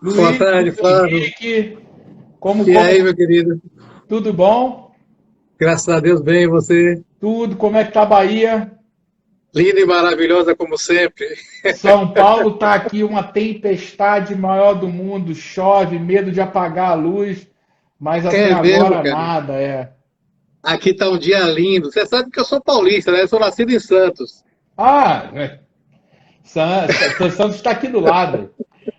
Boa Luiz, tarde, Luiz Flávio. Henrique, como, E aí, como, meu querido? tudo bom? Graças a Deus, bem, e você? Tudo, como é que tá a Bahia? Linda e maravilhosa como sempre. São Paulo tá aqui uma tempestade maior do mundo, chove, medo de apagar a luz, mas até É mesmo, agora cara. nada, é. Aqui tá um dia lindo. Você sabe que eu sou paulista, né? Eu sou nascido em Santos. Ah, Santos está aqui do lado,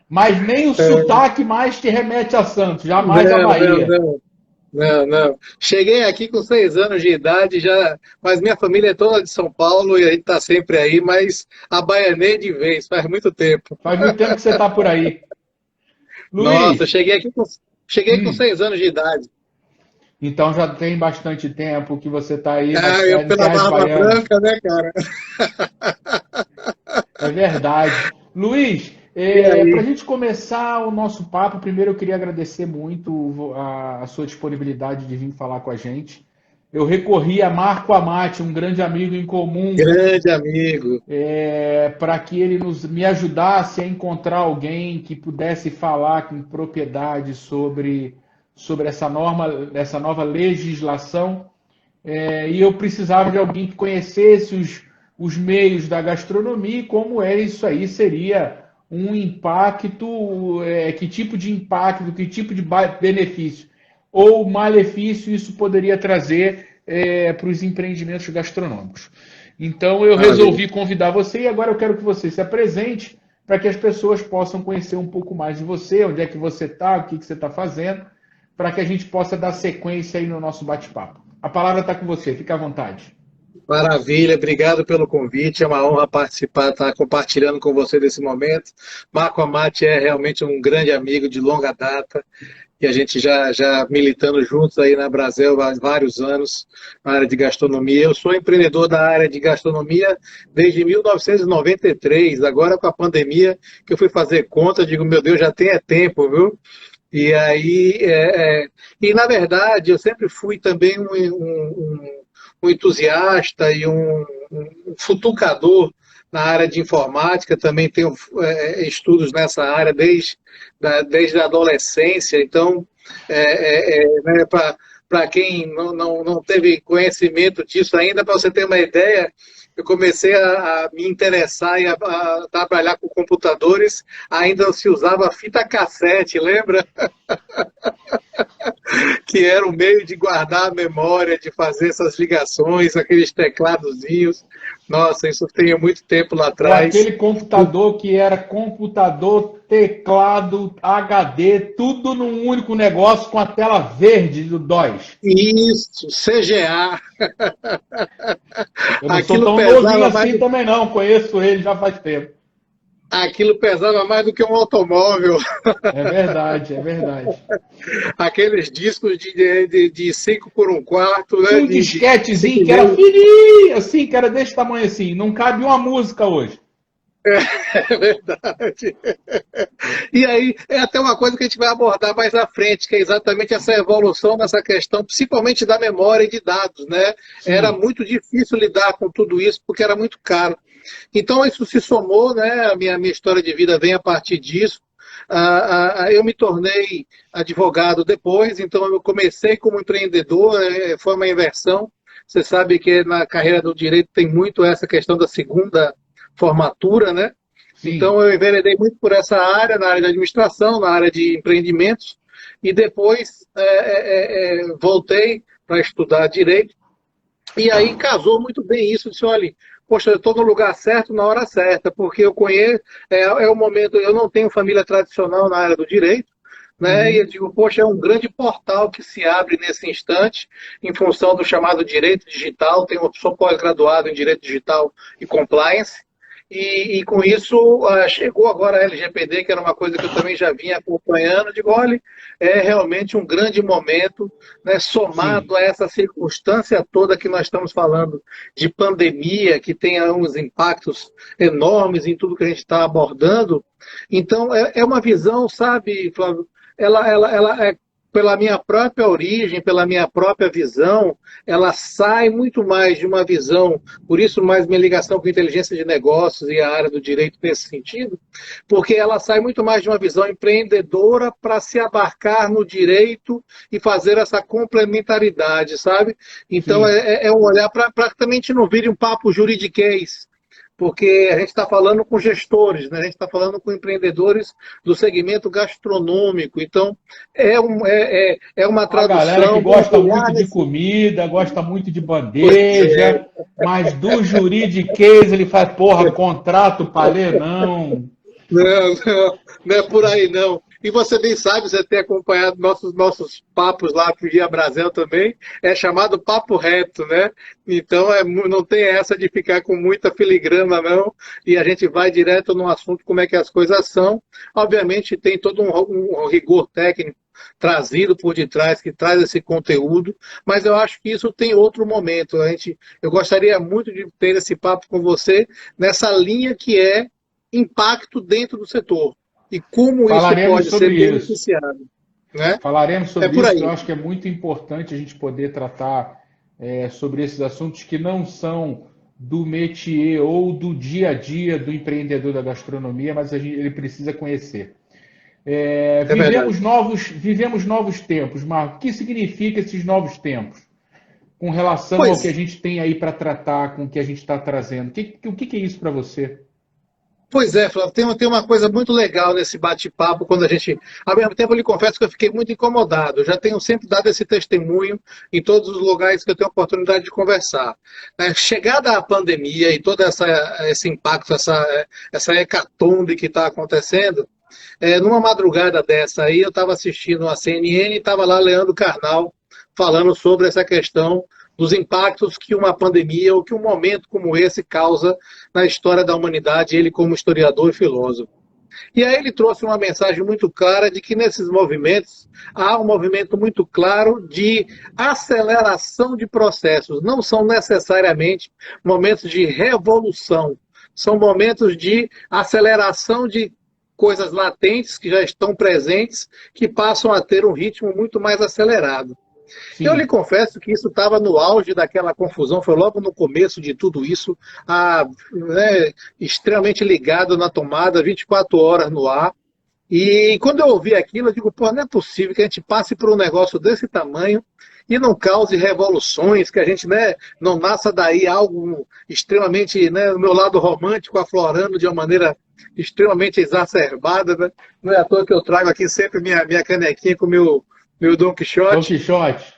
mas nem o É, sotaque mais te remete a Santos, jamais a não, não, Bahia. não. Não, não. Cheguei aqui com 6 anos de idade já, mas minha família é toda de São Paulo e a gente tá sempre aí, mas abaianei de vez, faz muito tempo. Faz muito tempo que você está por aí. Nossa, Luiz, cheguei com hum, 6 anos de idade. então já tem bastante tempo que você está aí nas Ah, eu terras, em pela terras Barba baianas. Branca, né, cara? É verdade. Luiz, E para a aí? gente começar o nosso papo, primeiro eu queria agradecer muito a sua disponibilidade de vir falar com a gente. Eu recorri a Marco Amati, um grande amigo em comum, Grande amigo. para que ele me ajudasse a encontrar alguém que pudesse falar com propriedade sobre essa nova legislação. E eu precisava de alguém que conhecesse os meios da gastronomia e como é isso aí seria um impacto, que tipo de impacto, que tipo de benefício ou malefício isso poderia trazer para os empreendimentos gastronômicos. Então eu Maravilha. resolvi convidar você e agora eu quero que você se apresente para que as pessoas possam conhecer um pouco mais de você, onde é que você está, o que você está fazendo, para que a gente possa dar sequência aí no nosso bate-papo. A palavra está com você, fica à vontade. Maravilha, obrigado pelo convite. É uma honra participar, estar compartilhando com você nesse momento. Marco Amati é realmente um grande amigo de longa data e a gente já militando juntos aí na Brasil há vários anos na área de gastronomia. Eu sou empreendedor da área de gastronomia desde 1993. Agora com a pandemia que eu fui fazer conta, eu digo, meu Deus, já tem tempo, viu? E aí, e na verdade, eu sempre fui também um entusiasta e um futucador na área de informática, também tenho estudos nessa área desde a adolescência, então, né, para quem não teve conhecimento disso ainda, para você ter uma ideia, eu comecei a me interessar e a trabalhar com computadores, ainda se usava fita cassete, lembra? Que era o meio de guardar a memória, de fazer essas ligações, aqueles tecladozinhos. Nossa, isso tem muito tempo lá Ou atrás. aquele computador que era computador, teclado, HD, tudo num único negócio com a tela verde do DOS. Isso, CGA. Eu não sou Aquilo tão novinho pesava mais, assim também não, conheço ele já faz tempo. aquilo pesava mais do que um automóvel. É verdade, é verdade. Aqueles discos de 5 por um quarto, Tinha né? um De disquetezinho que era 5,5. fininho, assim, que era desse tamanho assim. Não cabe uma música hoje. É verdade. E aí é até uma coisa que a gente vai abordar mais à frente, que é exatamente essa evolução nessa questão, principalmente da memória e de dados, né? Era Sim, muito difícil lidar com tudo isso porque era muito caro. Então isso se somou, né? A minha história de vida vem a partir disso. Eu me tornei advogado depois, então eu comecei como empreendedor, foi uma inversão. Você sabe que na carreira do direito tem muito essa questão da segunda formatura, né? sim. Então eu enveredei muito por essa área, na área de administração, na área de empreendimentos, e depois voltei para estudar direito, e aí casou muito bem isso, disse, olha, poxa, eu estou no lugar certo, na hora certa, porque eu conheço, é o momento, eu não tenho família tradicional na área do direito, né? E eu Uhum. digo, poxa, é um grande portal que se abre nesse instante, em função do chamado direito digital. Sou pós-graduado em direito digital e compliance, e com isso chegou agora a LGPD, que era uma coisa que eu também já vinha acompanhando. Digo, olha, é realmente um grande momento, né, Sim. somado a essa circunstância toda que nós estamos falando de pandemia, que tem uns impactos enormes em tudo que a gente está abordando. Então, é uma visão, sabe, Flávio? Ela pela minha própria origem, pela minha própria visão, ela sai muito mais de uma visão, por isso mais minha ligação com inteligência de negócios e a área do direito nesse sentido, porque ela sai muito mais de uma visão empreendedora para se abarcar no direito e fazer essa complementaridade, sabe? Então Sim. é um olhar para que também a gente não vire um papo juridiquês, porque a gente está falando com gestores, né? A gente está falando com empreendedores do segmento gastronômico. Então, é uma Uma galera que tradução, vamos gosta olhar muito de nesse. comida, gosta muito de Pois é, bandeja, mas do juridiquês ele faz, porra, contrato palê, não. não é por aí não. E você bem sabe, você tem acompanhado nossos papos lá pro Via Brasil também, é chamado papo reto, né? Então não tem essa de ficar com muita filigrana, não, e a gente vai direto no assunto, como é que as coisas são. Obviamente tem todo um rigor técnico trazido por detrás, que traz esse conteúdo, mas eu acho que isso tem outro momento. Eu gostaria muito de ter esse papo com você nessa linha que é impacto dentro do setor e como isso Falaremos pode ser sobre isso. beneficiado, né? Falaremos É sobre por isso, que eu aí. acho que é muito importante a gente poder tratar sobre esses assuntos que não são do métier ou do dia a dia do empreendedor da gastronomia, mas ele precisa conhecer. É verdade. Vivemos novos tempos, Marco. O que significa esses novos tempos? Com relação ao que a Pois, gente tem aí para tratar, com o que a gente está trazendo. O que é isso para você? pois é, Flávio, tem uma coisa muito legal nesse bate-papo, quando a gente. Ao mesmo tempo, eu lhe confesso que eu fiquei muito incomodado. Eu já tenho sempre dado esse testemunho em todos os lugares que eu tenho a oportunidade de conversar. Chegada a pandemia e todo esse impacto, essa hecatombe que está acontecendo, numa madrugada dessa aí, eu estava assistindo a CNN e estava lá Leandro Carnal falando sobre essa questão dos impactos que uma pandemia ou que um momento como esse causa na história da humanidade, ele como historiador e filósofo. E aí ele trouxe uma mensagem muito clara de que nesses movimentos há um movimento muito claro de aceleração de processos. Não são necessariamente momentos de revolução, são momentos de aceleração de coisas latentes que já estão presentes, que passam a ter um ritmo muito mais acelerado. Eu lhe Sim, confesso que isso estava no auge daquela confusão, foi logo no começo de tudo isso, extremamente ligado na tomada, 24 horas no ar. E quando eu ouvi aquilo, eu digo, pô, não é possível que a gente passe por um negócio desse tamanho e não cause revoluções, que a gente não nasça daí algo extremamente, o meu lado romântico aflorando de uma maneira extremamente exacerbada. Né? Não é à toa que eu trago aqui sempre minha canequinha com o meu Don Don Quixote. Quixote.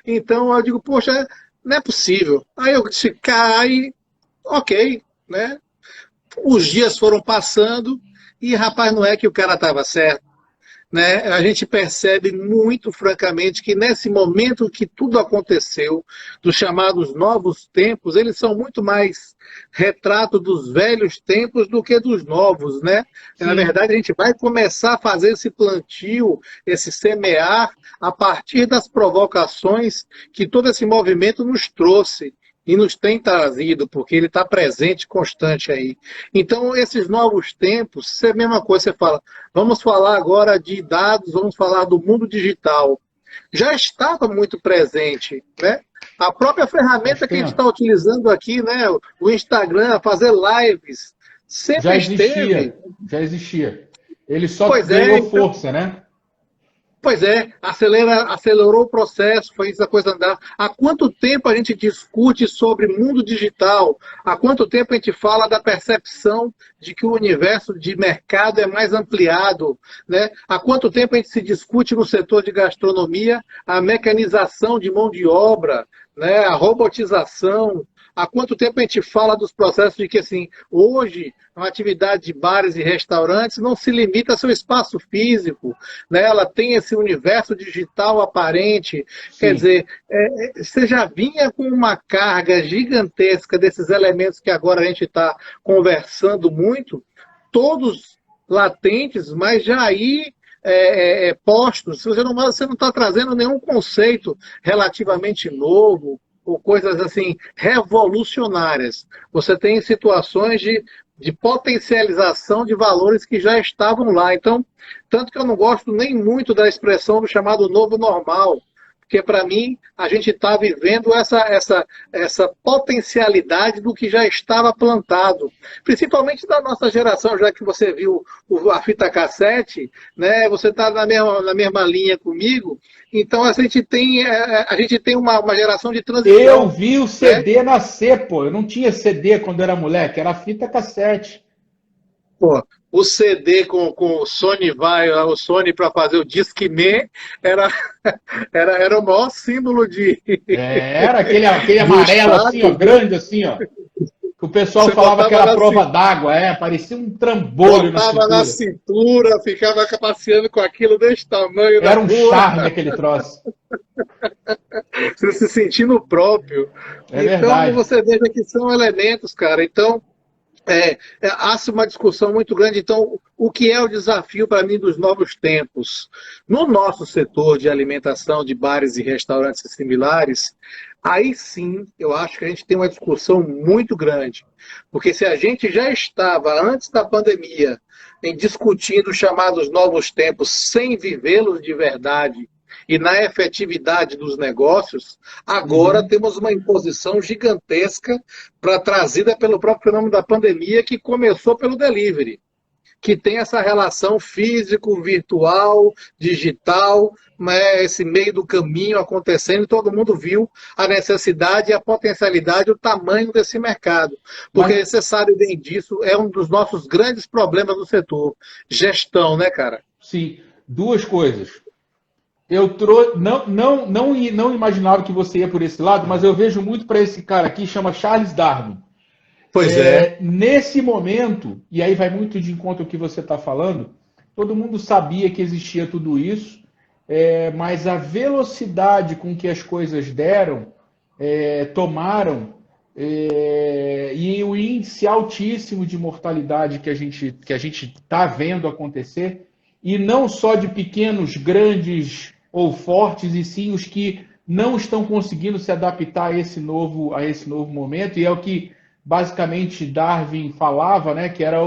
Então eu digo, poxa, não é possível. Aí eu disse, cai, ok, né? Os dias foram passando e, rapaz, não é que o cara estava certo. Né? A gente percebe muito francamente que nesse momento que tudo aconteceu, dos chamados novos tempos, eles são muito mais retrato dos velhos tempos do que dos novos, né? Na Sim, verdade, a gente vai começar a fazer esse plantio, esse semear, a partir das provocações que todo esse movimento nos trouxe e nos tem trazido, porque ele está presente, constante aí. Então, esses novos tempos, é a mesma coisa, você fala, vamos falar agora de dados, vamos falar do mundo digital. Já estava muito presente, né? A própria faz ferramenta que a gente tempo. está utilizando aqui, né? O Instagram, fazer lives, sempre Já esteve. existia, já existia. Ele só Pois é, ganhou então, força, né? pois é, acelerou o processo, fez a coisa andar. Há quanto tempo a gente discute sobre mundo digital? Há quanto tempo a gente fala da percepção de que o universo de mercado é mais ampliado? Né? Há quanto tempo a gente se discute no setor de gastronomia a mecanização de mão de obra, né? A robotização? Há quanto tempo a gente fala dos processos de que, assim, hoje, a atividade de bares e restaurantes não se limita ao seu espaço físico, né? Ela tem esse universo digital aparente. Quer Sim. dizer, você já vinha com uma carga gigantesca desses elementos que agora a gente está conversando muito, todos latentes, mas já aí postos. Você não está trazendo nenhum conceito relativamente novo ou coisas assim revolucionárias. Você tem situações de de potencialização de valores que já estavam lá. Então, tanto que eu não gosto nem muito da expressão do chamado novo normal, porque para mim a gente está vivendo essa potencialidade do que já estava plantado, principalmente da nossa geração, já que você viu a fita cassete, né? Você está na mesma linha comigo, então a gente tem uma geração de Eu transição, vi o né? CD nascer, pô. Eu não tinha CD quando era moleque, era fita cassete. Pô, o CD com o Sony vai, o Sony para fazer o Discman era, era o maior símbolo É, era aquele de amarelo assim, ó, status, né? grande assim, ó. Que o pessoal Você falava que botava era na, prova d'água, parecia um trambolho na botava na cintura. cintura, ficava passeando com aquilo desse tamanho na Era um rua, charme aquele troço. você se sentindo próprio. É Então, verdade. você veja que são elementos, cara. Então, há-se uma discussão muito grande. Então, o que é o desafio para mim dos novos tempos? No nosso setor de alimentação, de bares e restaurantes similares, aí sim eu acho que a gente tem uma discussão muito grande. Porque se a gente já estava, antes da pandemia, em discutindo os chamados novos tempos sem vivê-los de verdade, e na efetividade dos negócios, agora Uhum. temos uma imposição gigantesca trazida pelo próprio fenômeno da pandemia, que começou pelo delivery, que tem essa relação físico, virtual, digital, né, esse meio do caminho acontecendo, e todo mundo viu a necessidade, a potencialidade, o tamanho desse mercado. Mas, Porque você sabe bem disso, é um dos nossos grandes problemas do setor. Gestão, né, cara? sim, duas coisas. Não imaginava que você ia por esse lado, mas eu vejo muito para esse cara aqui, chama Charles Darwin. Pois é. Nesse momento, e aí vai muito de encontro ao que você está falando, todo mundo sabia que existia tudo isso, mas a velocidade com que as coisas tomaram, e o índice altíssimo de mortalidade que a gente está vendo acontecer, e não só de pequenos, grandes ou fortes, e sim os que não estão conseguindo se adaptar a esse novo momento, e é o que basicamente Darwin falava, né, que era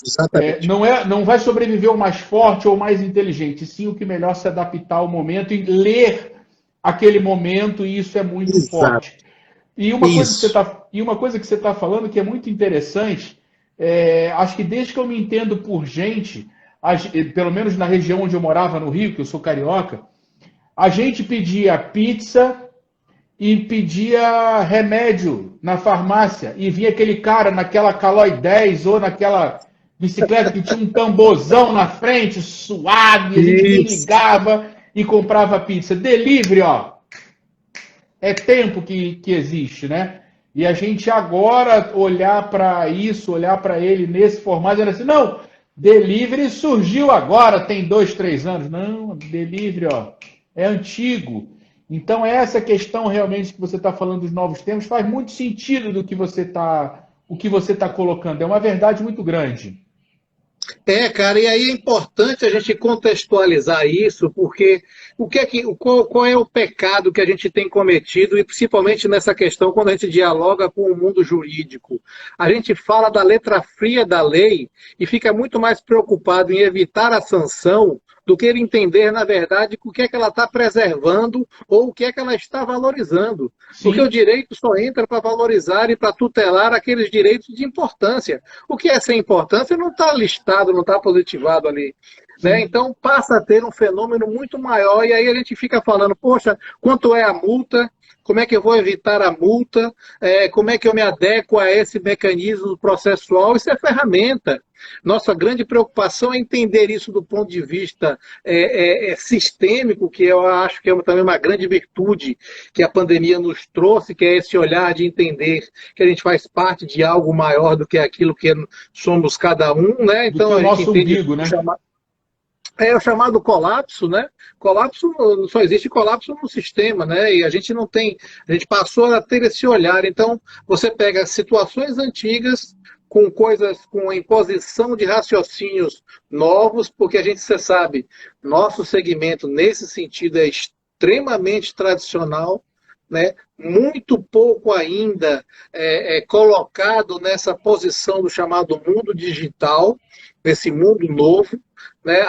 Exatamente. não vai sobreviver o mais forte ou o mais inteligente, sim o que melhor se adaptar ao momento e ler aquele momento, e isso é muito Exato. forte. Isso. E uma coisa que você está falando que é muito interessante, acho que desde que eu me entendo por gente, pelo menos na região onde eu morava, no Rio, que eu sou carioca, a gente pedia pizza e pedia remédio na farmácia. E vinha aquele cara naquela Caloi 10 ou naquela bicicleta que tinha um tamborzão na frente, suave, a gente nem Isso. ligava e comprava pizza. Delivery, ó, é tempo que existe, né? E a gente agora olhar para isso, olhar para ele nesse formato, dizendo assim, não, delivery surgiu agora, tem 2, 3 anos. Não, delivery, ó, é antigo. Então, essa questão realmente que você está falando dos novos tempos faz muito sentido do que o que você tá colocando. É uma verdade muito grande. Cara, e aí é importante a gente contextualizar isso, porque qual é o pecado que a gente tem cometido, e principalmente nessa questão, quando a gente dialoga com o mundo jurídico. A gente fala da letra fria da lei e fica muito mais preocupado em evitar a sanção do que entender, na verdade, o que é que ela está preservando ou o que é que ela está valorizando. Porque o Sim, direito só entra para valorizar e para tutelar aqueles direitos de importância. O que é sem importância não está listado, não está positivado ali. Né? sim. Então passa a ter um fenômeno muito maior, e aí a gente fica falando, poxa, quanto é a multa? Como é que eu vou evitar a multa? Como é que eu me adequo a esse mecanismo processual? Isso é ferramenta. Nossa grande preocupação é entender isso do ponto de vista sistêmico, que eu acho que é também uma grande virtude que a pandemia nos trouxe, que é esse olhar de entender que a gente faz parte de algo maior do que aquilo que somos cada um, né? Do que Então o a gente nosso entende umbigo, né? o chamado colapso, né? Colapso, só existe colapso no sistema, né? E a gente não tem, a gente passou a ter esse olhar. Então, você pega situações antigas com coisas, com a imposição de raciocínios novos, porque a gente, você sabe, nosso segmento nesse sentido é extremamente tradicional, né? muito pouco ainda colocado nessa posição do chamado mundo digital, nesse mundo novo, né?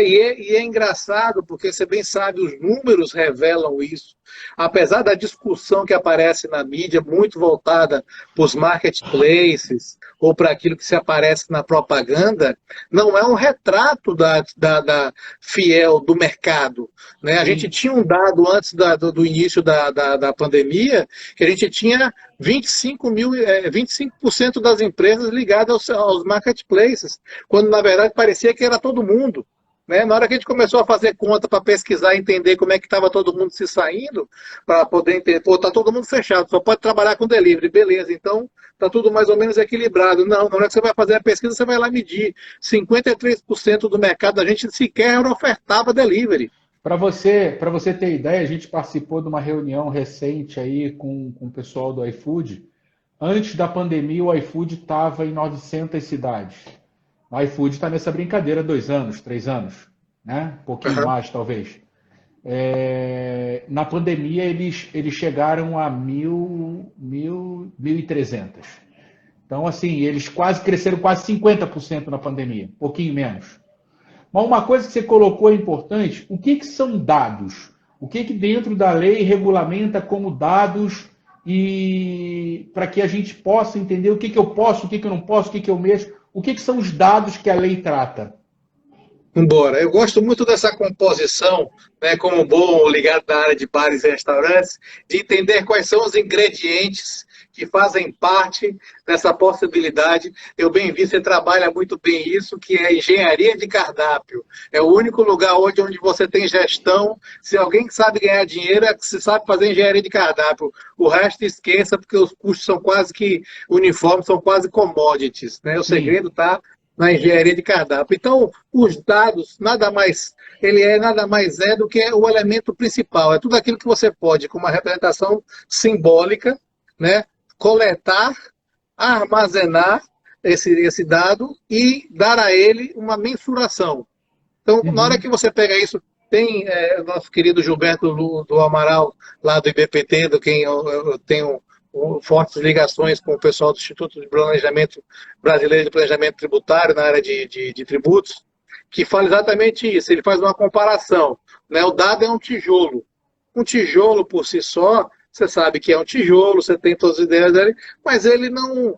E é engraçado, porque você bem sabe, os números revelam isso. Apesar da discussão que aparece na mídia, muito voltada para os marketplaces ou para aquilo que se aparece na propaganda, não é um retrato da fiel do mercado. Né? A gente Sim. tinha um dado antes do início da pandemia, que a gente tinha 25% das empresas ligadas aos marketplaces, quando na verdade parecia que era todo mundo. Né? Na hora que a gente começou a fazer conta para pesquisar e entender como é que estava todo mundo se saindo, para poder entender, pô, está todo mundo fechado, só pode trabalhar com delivery, beleza, então está tudo mais ou menos equilibrado. Não, na hora que você vai fazer a pesquisa, você vai lá medir. 53% do mercado da gente sequer ofertava delivery. Para você ter ideia, a gente participou de uma reunião recente aí com o pessoal do iFood. Antes da pandemia, o iFood estava em 900 cidades. O iFood está nessa brincadeira há 2 anos, 3 anos, né? Um pouquinho Uhum. mais, talvez. Na pandemia, eles chegaram a 1.300. Então, assim, eles cresceram quase 50% na pandemia, um pouquinho menos. Mas uma coisa que você colocou é importante, o que são dados? O que dentro da lei regulamenta como dados e para que a gente possa entender o que eu posso, o que eu não posso, o que eu mexo, o que são os dados que a lei trata? Embora. Eu gosto muito dessa composição, né, como bom ligado na área de bares e restaurantes, de entender quais são os ingredientes que fazem parte dessa possibilidade. Eu bem vi, você trabalha muito bem isso, que é a engenharia de cardápio. É o único lugar onde você tem gestão. Se alguém sabe ganhar dinheiro, é que se sabe fazer engenharia de cardápio. O resto esqueça, porque os custos são quase que uniformes, são quase commodities. Né? O Sim. segredo está na engenharia de cardápio. Então, os dados, nada mais é do que o elemento principal. É tudo aquilo que você pode, com uma representação simbólica, né, coletar, armazenar esse dado e dar a ele uma mensuração. Então, na hora que Uhum. você pega isso, tem nosso querido Gilberto do Amaral, lá do IBPT, do quem eu tenho fortes ligações com o pessoal do Instituto de Planejamento Brasileiro de Planejamento Tributário, na área de tributos, que fala exatamente isso. Ele faz uma comparação. Né? O dado é um tijolo. Um tijolo por si só, você sabe que é um tijolo, você tem todas as ideias dele, mas ele não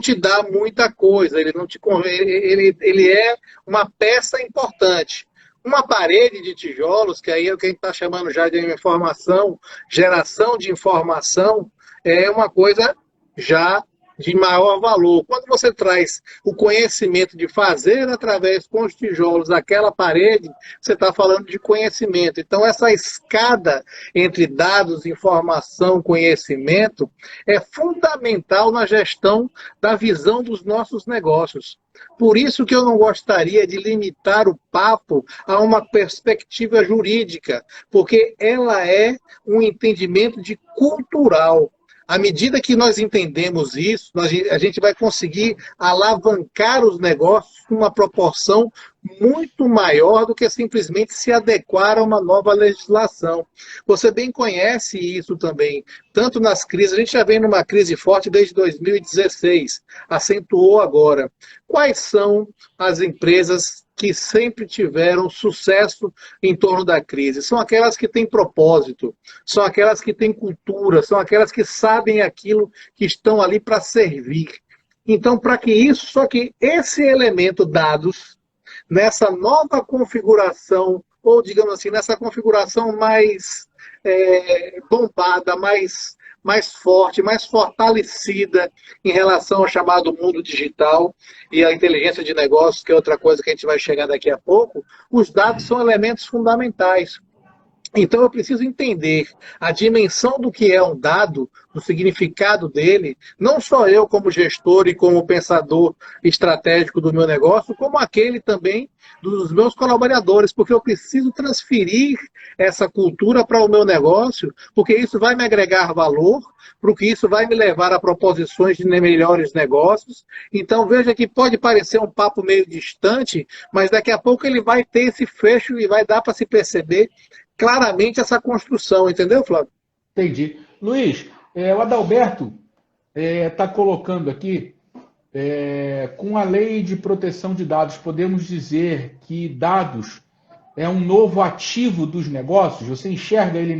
te dá muita coisa, ele não te ele é uma peça importante. Uma parede de tijolos, que aí é o que a gente está chamando já de informação, geração de informação, é uma coisa já de maior valor. Quando você traz o conhecimento de fazer através com os tijolos aquela parede, você está falando de conhecimento. Então, essa escada entre dados, informação, conhecimento é fundamental na gestão da visão dos nossos negócios. Por isso que eu não gostaria de limitar o papo a uma perspectiva jurídica, porque ela é um entendimento de cultural. À medida que nós entendemos isso, a gente vai conseguir alavancar os negócios com uma proporção muito maior do que simplesmente se adequar a uma nova legislação. Você bem conhece isso também, tanto nas crises, a gente já vem numa crise forte desde 2016, acentuou agora. Quais são as empresas que sempre tiveram sucesso em torno da crise? São aquelas que têm propósito, são aquelas que têm cultura, são aquelas que sabem aquilo que estão ali para servir. Então, para que isso, só que esse elemento dados, nessa nova configuração, ou digamos assim, nessa configuração mais bombada, mais forte, mais fortalecida em relação ao chamado mundo digital e a inteligência de negócios, que é outra coisa que a gente vai chegar daqui a pouco, os dados são elementos fundamentais. Então eu preciso entender a dimensão do que é um dado, do significado dele, não só eu como gestor e como pensador estratégico do meu negócio, como aquele também dos meus colaboradores, porque eu preciso transferir essa cultura para o meu negócio, porque isso vai me agregar valor, porque isso vai me levar a proposições de melhores negócios. Então veja que pode parecer um papo meio distante, mas daqui a pouco ele vai ter esse fecho e vai dar para se perceber claramente essa construção, entendeu, Flávio? Entendi. Luiz, o Adalberto está colocando aqui, com a lei de proteção de dados, podemos dizer que dados é um novo ativo dos negócios? Você enxerga ele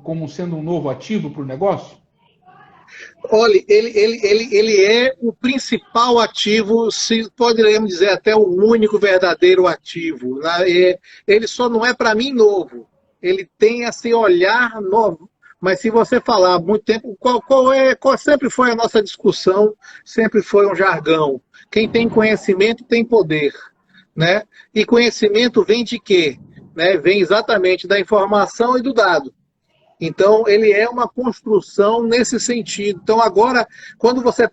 como sendo um novo ativo para o negócio? Olha, ele é o principal ativo, se poderíamos dizer até o único verdadeiro ativo, né? Ele só não é para mim novo. Ele tem esse olhar novo. Mas se você falar há muito tempo, qual sempre foi a nossa discussão, sempre foi um jargão. Quem tem conhecimento tem poder, né? E conhecimento vem de quê? Né? Vem exatamente da informação e do dado. Então, ele é uma construção nesse sentido. Então, agora, quando você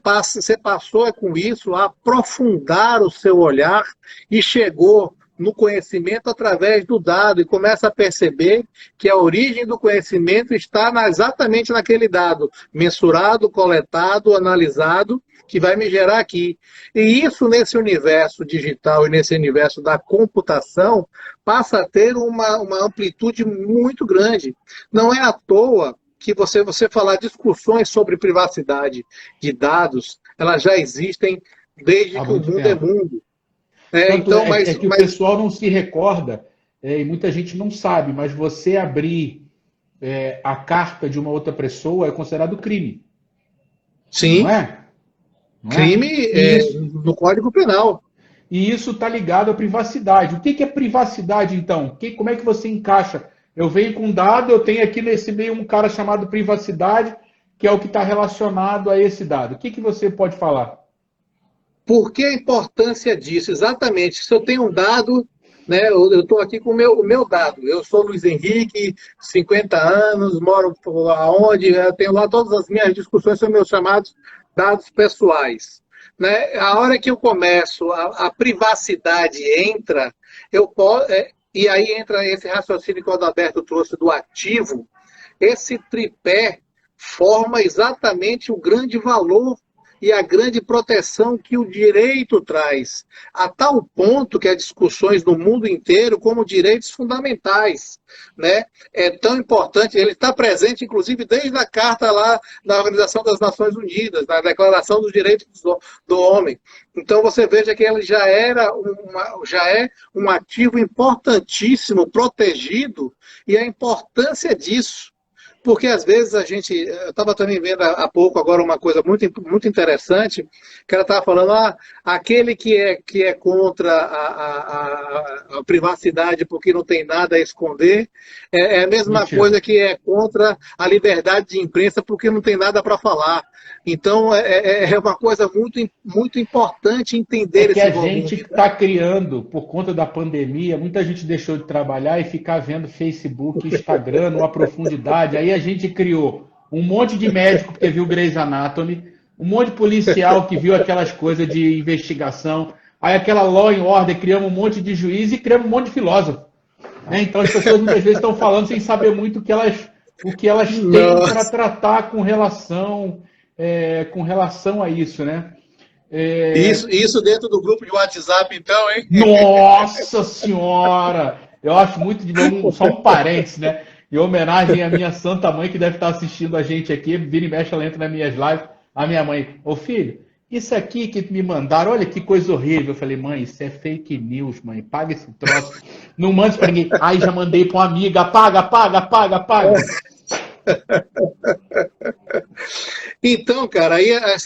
passou com isso a aprofundar o seu olhar e chegou no conhecimento através do dado e começa a perceber que a origem do conhecimento está exatamente naquele dado, mensurado, coletado, analisado, que vai me gerar aqui. E isso nesse universo digital e nesse universo da computação passa a ter uma amplitude muito grande. Não é à toa que você falar discussões sobre privacidade de dados, elas já existem desde que o mundo é mundo. Então, que o pessoal não se recorda, e muita gente não sabe, mas você abrir a carta de uma outra pessoa é considerado crime. Sim. Não é? Crime no Código Penal. E isso está ligado à privacidade. O que é privacidade, então? Como é que você encaixa? Eu venho com um dado, eu tenho aqui nesse meio um cara chamado privacidade, que é o que está relacionado a esse dado. O que você pode falar? Por que a importância disso? Exatamente. Se eu tenho um dado, né, eu estou aqui com o meu dado. Eu sou Luiz Henrique, 50 anos, moro aonde, eu tenho lá todas as minhas discussões sobre meus chamados dados pessoais. Né? A hora que eu começo, a privacidade entra, e aí entra esse raciocínio que o Adalberto trouxe do ativo, esse tripé forma exatamente o grande valor e a grande proteção que o direito traz, a tal ponto que há discussões no mundo inteiro como direitos fundamentais. Né? É tão importante, ele está presente, inclusive, desde a carta lá da Organização das Nações Unidas, na Declaração dos Direitos do Homem. Então, você veja que ele já é um ativo importantíssimo, protegido, e a importância disso. Porque às vezes eu estava também vendo há pouco agora uma coisa muito, muito interessante, que ela estava falando, aquele que é contra a privacidade porque não tem nada a esconder, é a mesma Mentira. Coisa que é contra a liberdade de imprensa porque não tem nada para falar. Então é uma coisa muito, muito importante entender esse volume. A gente está criando, por conta da pandemia, muita gente deixou de trabalhar e ficar vendo Facebook, Instagram, numa profundidade. Aí a gente criou um monte de médico que viu Grey's Anatomy, um monte de policial que viu aquelas coisas de investigação, aí aquela Law and Order, criamos um monte de juiz e criamos um monte de filósofo. Então as pessoas muitas vezes estão falando sem saber muito o que elas têm para tratar com relação a isso, né? Isso dentro do grupo de WhatsApp, então, hein? Nossa Senhora! Eu acho muito de só um parênteses, né? Em homenagem à minha santa mãe, que deve estar assistindo a gente aqui, vira e mexe, ela entra nas minhas lives. A minha mãe, ô filho, isso aqui que me mandaram, olha que coisa horrível. Eu falei, mãe, isso é fake news, mãe, paga esse troço. Não mande para ninguém. Ai, já mandei para uma amiga, apaga. Então, cara, aí a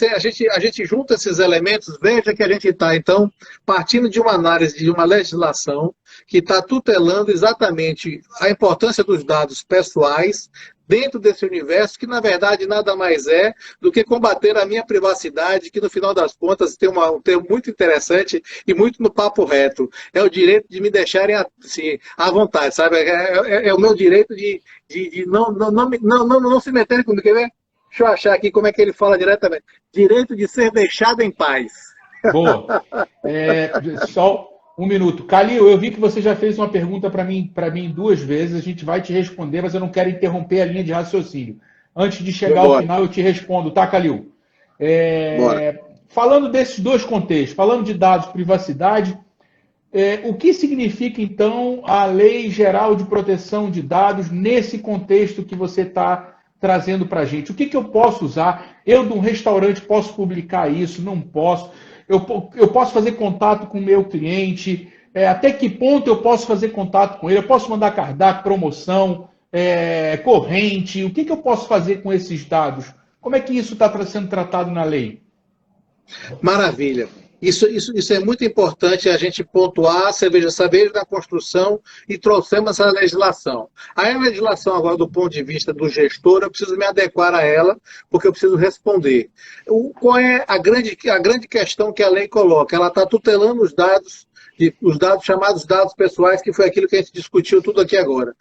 gente junta esses elementos, veja que a gente está, então, partindo de uma análise de uma legislação que está tutelando exatamente a importância dos dados pessoais dentro desse universo, que na verdade nada mais é do que combater a minha privacidade, que no final das contas tem um termo muito interessante e muito no papo reto. É o direito de me deixarem assim, à vontade, sabe? É o meu direito de não se meterem comigo. Quer ver? Deixa eu achar aqui como é que ele fala diretamente. Direito de ser deixado em paz. Boa. Só um minuto. Calil, eu vi que você já fez uma pergunta para mim 2 vezes. A gente vai te responder, mas eu não quero interromper a linha de raciocínio. Antes de chegar ao final, eu te respondo, tá, Calil? Falando desses 2 contextos, falando de dados, privacidade, o que significa, então, a Lei Geral de Proteção de Dados nesse contexto que você está trazendo para a gente. O que eu posso usar? Eu, de um restaurante, posso publicar isso? Não posso. Eu posso fazer contato com o meu cliente? Até que ponto eu posso fazer contato com ele? Eu posso mandar cardápio, promoção, corrente? O que eu posso fazer com esses dados? Como é que isso está sendo tratado na lei? Maravilha. Isso é muito importante a gente pontuar. Você veja, essa vez na construção e trouxemos essa legislação. Aí a legislação agora, do ponto de vista do gestor, eu preciso me adequar a ela, porque eu preciso responder. Qual é a grande questão que a lei coloca? Ela está tutelando os dados chamados dados pessoais, que foi aquilo que a gente discutiu tudo aqui agora.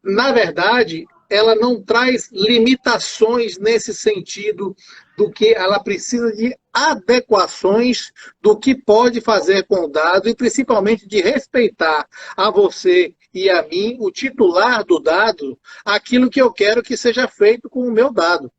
Na verdade, ela não traz limitações nesse sentido do que ela precisa de adequações do que pode fazer com o dado e principalmente de respeitar a você e a mim, o titular do dado, aquilo que eu quero que seja feito com o meu dado.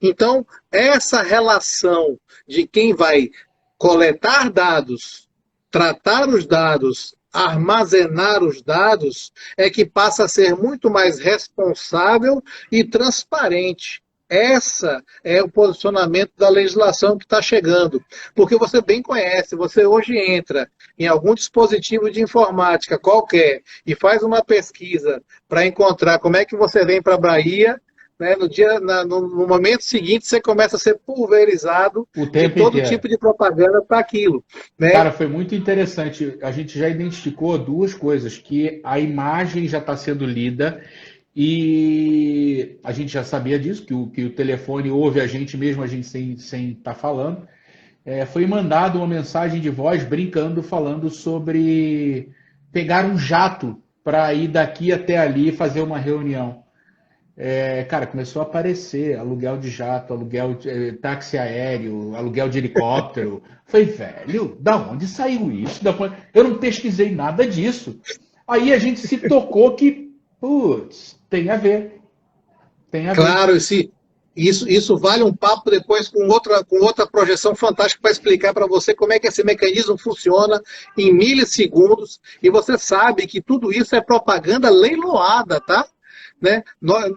Então, essa relação de quem vai coletar dados, tratar os dados, armazenar os dados, é que passa a ser muito mais responsável e transparente. Essa é o posicionamento da legislação que está chegando. Porque você bem conhece, você hoje entra em algum dispositivo de informática qualquer e faz uma pesquisa para encontrar como é que você vem para a Bahia, né, no momento seguinte você começa a ser pulverizado O de tempo todo inteiro. tipo de propaganda para aquilo. Né? Cara, foi muito interessante. A gente já identificou duas coisas, que a imagem já está sendo lida e a gente já sabia disso, que o telefone ouve a gente mesmo, a gente sem estar falando. Foi mandado uma mensagem de voz brincando, falando sobre pegar um jato para ir daqui até ali e fazer uma reunião. Cara, começou a aparecer aluguel de jato, aluguel de táxi aéreo, aluguel de helicóptero. Falei, velho, da onde saiu isso? Eu não pesquisei nada disso. Aí a gente se tocou que, putz, tem a ver. Tem a ver. Claro, isso vale um papo depois com outra projeção fantástica para explicar para você como é que esse mecanismo funciona em milissegundos. E você sabe que tudo isso é propaganda leiloada, tá? Né?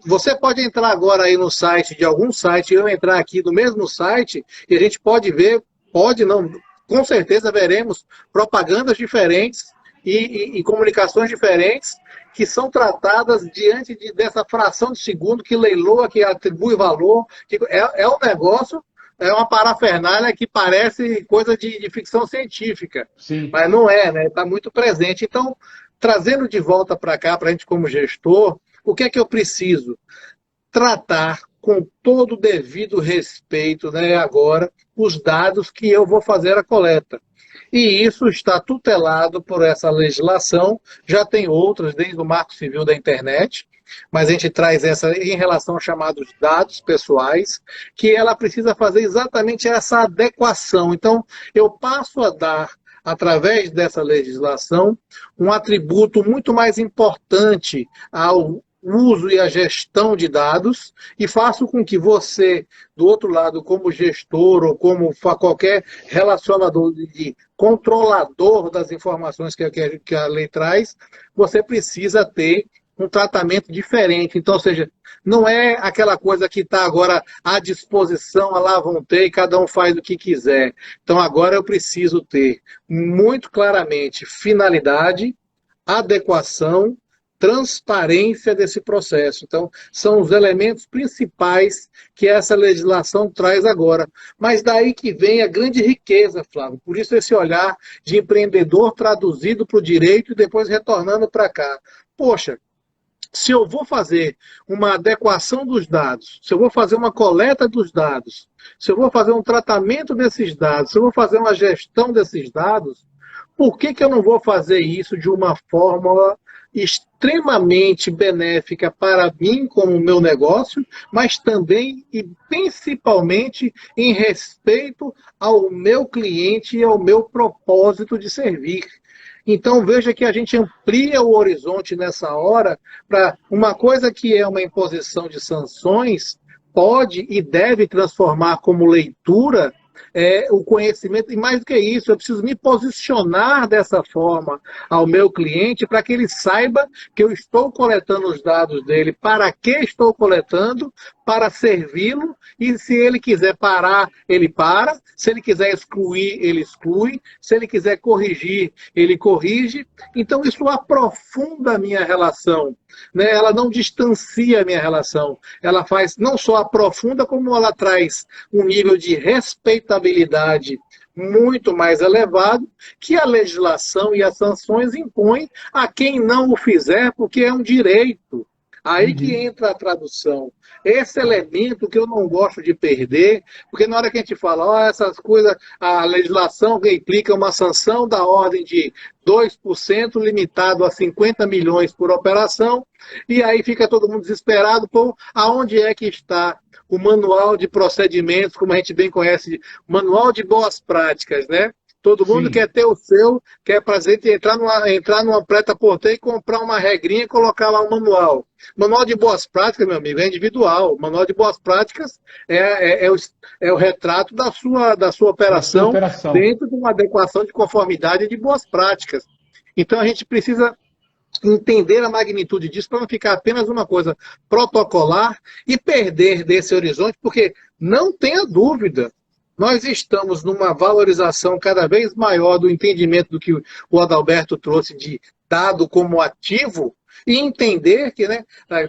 Você pode entrar agora aí no site de algum site, eu entrar aqui no mesmo site, e a gente pode ver, pode não, com certeza veremos propagandas diferentes e comunicações diferentes que são tratadas diante dessa fração de segundo que leiloa, que atribui valor, que é um negócio, é uma parafernália que parece coisa de ficção científica, Sim. mas não é, né? Está muito presente. Então, trazendo de volta para cá, para a gente como gestor, o que é que eu preciso? Tratar com todo o devido respeito, né, agora, os dados que eu vou fazer a coleta. E isso está tutelado por essa legislação, já tem outras, desde o Marco Civil da Internet, mas a gente traz essa em relação aos chamados dados pessoais, que ela precisa fazer exatamente essa adequação. Então, eu passo a dar, através dessa legislação, um atributo muito mais importante ao uso e a gestão de dados e faço com que você, do outro lado, como gestor ou como qualquer relacionador de controlador das informações que a lei traz, você precisa ter um tratamento diferente. Então, ou seja, não é aquela coisa que está agora à disposição, à la vontade, cada um faz o que quiser. Então, agora eu preciso ter muito claramente finalidade, adequação, transparência desse processo. Então, são os elementos principais que essa legislação traz agora. Mas daí que vem a grande riqueza, Flávio. Por isso esse olhar de empreendedor traduzido para o direito e depois retornando para cá. Poxa, se eu vou fazer uma adequação dos dados, se eu vou fazer uma coleta dos dados, se eu vou fazer um tratamento desses dados, se eu vou fazer uma gestão desses dados, por que eu não vou fazer isso de uma fórmula extremamente benéfica para mim como meu negócio, mas também e principalmente em respeito ao meu cliente e ao meu propósito de servir? Então veja que a gente amplia o horizonte nessa hora para uma coisa que é uma imposição de sanções, pode e deve transformar como leitura o conhecimento, e mais do que isso, eu preciso me posicionar dessa forma ao meu cliente para que ele saiba que eu estou coletando os dados dele, para que estou coletando, para servi-lo, e se ele quiser parar, ele para, se ele quiser excluir, ele exclui, se ele quiser corrigir, ele corrige. Então isso aprofunda a minha relação, né? Ela não distancia a minha relação, ela faz, não só aprofunda, como ela traz um nível de respeitabilidade muito mais elevado que a legislação e as sanções impõem a quem não o fizer, porque é um direito. Aí que entra a tradução. Esse elemento que eu não gosto de perder, porque na hora que a gente fala, ó, essas coisas, a legislação que implica uma sanção da ordem de 2% limitado a 50 milhões por operação, e aí fica todo mundo desesperado, pô, aonde é que está o manual de procedimentos, como a gente bem conhece, manual de boas práticas, né? Todo mundo quer ter o seu, quer prazer de entrar numa preta-porter e comprar uma regrinha e colocar lá um manual. Manual de boas práticas, meu amigo, é individual. Manual de boas práticas é o retrato da sua operação dentro de uma adequação de conformidade de boas práticas. Então a gente precisa entender a magnitude disso para não ficar apenas uma coisa protocolar e perder desse horizonte, porque não tenha dúvida, nós estamos numa valorização cada vez maior do entendimento do que o Adalberto trouxe de dado como ativo, e entender que, né,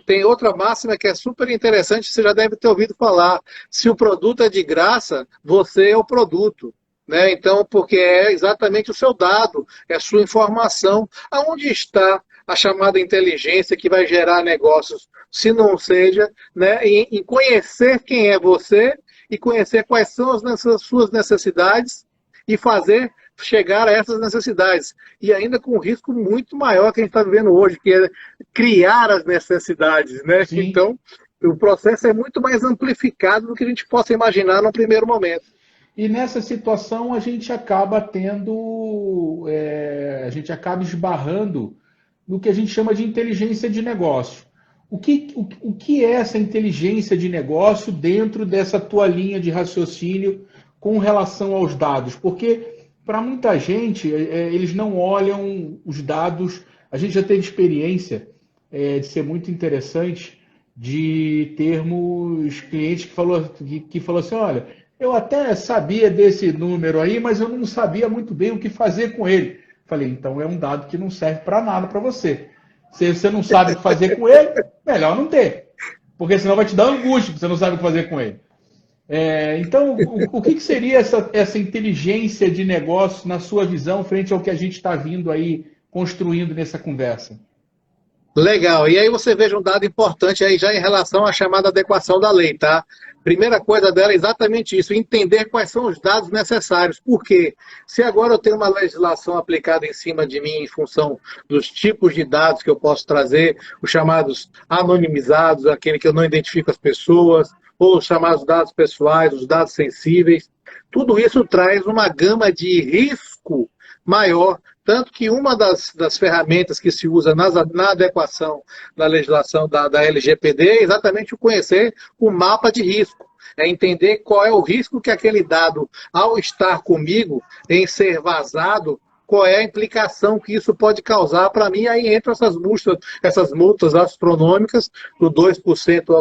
tem outra máxima que é super interessante, você já deve ter ouvido falar: se o produto é de graça, você é o produto. Né? Então, porque é exatamente o seu dado, é a sua informação. Aonde está a chamada inteligência que vai gerar negócios, se não seja, né, em conhecer quem é você e conhecer quais são as suas necessidades e fazer chegar a essas necessidades. E ainda com um risco muito maior que a gente está vivendo hoje, que é criar as necessidades. Né? Então, o processo é muito mais amplificado do que a gente possa imaginar no primeiro momento. E nessa situação a gente acaba esbarrando no que a gente chama de inteligência de negócio. O que é essa inteligência de negócio dentro dessa tua linha de raciocínio com relação aos dados? Porque para muita gente eles não olham os dados. A gente já teve experiência de ser muito interessante, de termos clientes que falou assim, olha, eu até sabia desse número aí, mas eu não sabia muito bem o que fazer com ele. Falei, então é um dado que não serve para nada para você. Se você não sabe o que fazer com ele, melhor não ter. Porque senão vai te dar angústia, porque você não sabe o que fazer com ele. Então, o que seria essa inteligência de negócio na sua visão frente ao que a gente está vindo aí construindo nessa conversa? Legal. E aí você veja um dado importante aí já em relação à chamada adequação da lei, tá? Primeira coisa dela é exatamente isso, entender quais são os dados necessários. Por quê? Se agora eu tenho uma legislação aplicada em cima de mim em função dos tipos de dados que eu posso trazer, os chamados anonimizados, aquele que eu não identifico as pessoas, ou os chamados dados pessoais, os dados sensíveis, tudo isso traz uma gama de risco maior. Tanto que uma das ferramentas que se usa na adequação da legislação da LGPD é exatamente o conhecer o mapa de risco. É entender qual é o risco que aquele dado, ao estar comigo, em ser vazado, qual é a implicação que isso pode causar para mim. Aí entram essas multas astronômicas, do 2%